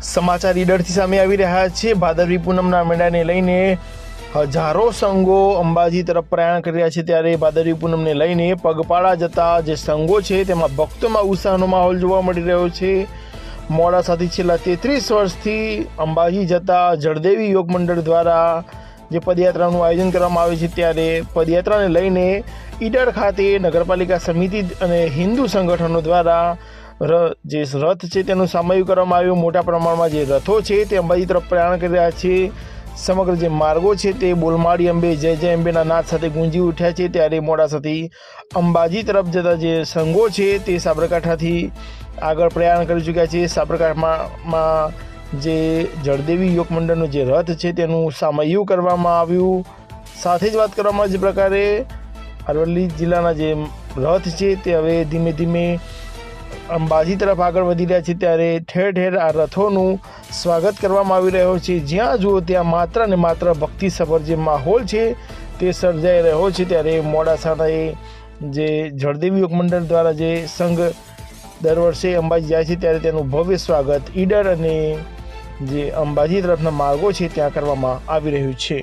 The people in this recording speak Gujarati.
સમાચાર ઈડરથી સામે આવી રહ્યા છે। ભાદરવી પૂનમના મેળાને લઈને હજારો સંઘો અંબાજી તરફ પ્રયાણ કરી રહ્યા છે। ત્યારે ભાદરવી પૂનમને લઈને પગપાળા જતા જે સંઘો છે તેમાં ભક્તોમાં ઉત્સાહનો માહોલ જોવા મળી રહ્યો છે। મોડાસાથી છેલ્લા 33 વર્ષથી અંબાજી જતા જળદેવી યોગ મંડળ દ્વારા જે પદયાત્રાનું આયોજન કરવામાં આવે છે, ત્યારે પદયાત્રાને લઈને ઈડર ખાતે નગરપાલિકા સમિતિ અને હિન્દુ સંગઠનો દ્વારા જે રથ છે તેનું સામયિક કરવામાં આવ્યું। મોટા પ્રમાણમાં જે રથો છે તે અંબાજી તરફ પ્રયાણ કરી રહ્યા છે। સમગ્ર જે માર્ગો છે તે બોલમાળી અંબે જય જય અંબેના નાદ સાથે ગુંજી ઉઠ્યા છે। ત્યારે મોડાસાથી અંબાજી તરફ જતા જે સંઘો છે તે સાબરકાંઠાથી આગળ પ્રયાણ કરી ચૂક્યા છે। સાબરકાંઠામાં જે જળદેવી યોગ મંડળનો જે રથ છે તેનું સામયિક કરવામાં આવ્યું। સાથે જ વાત કરવામાં જે પ્રકારે અરવલ્લી જિલ્લાના જે રથ છે તે હવે ધીમે ધીમે અંબાજી તરફ આગળ વધી રહ્યા છે। ત્યારે ઠેર ઠેર આ રથોનું સ્વાગત કરવામાં આવી રહ્યો છે। જ્યાં જુઓ ત્યાં માત્ર ને માત્ર ભક્તિસભર જે માહોલ છે તે સર્જાઈ રહ્યો છે। ત્યારે મોડાસાના જે જળદેવી યોગ મંડળ દ્વારા જે સંઘ દર વર્ષે અંબાજી જાય છે ત્યારે તેનું ભવ્ય સ્વાગત ઈડર અને જે અંબાજી તરફના માર્ગો છે ત્યાં કરવામાં આવી રહ્યું છે।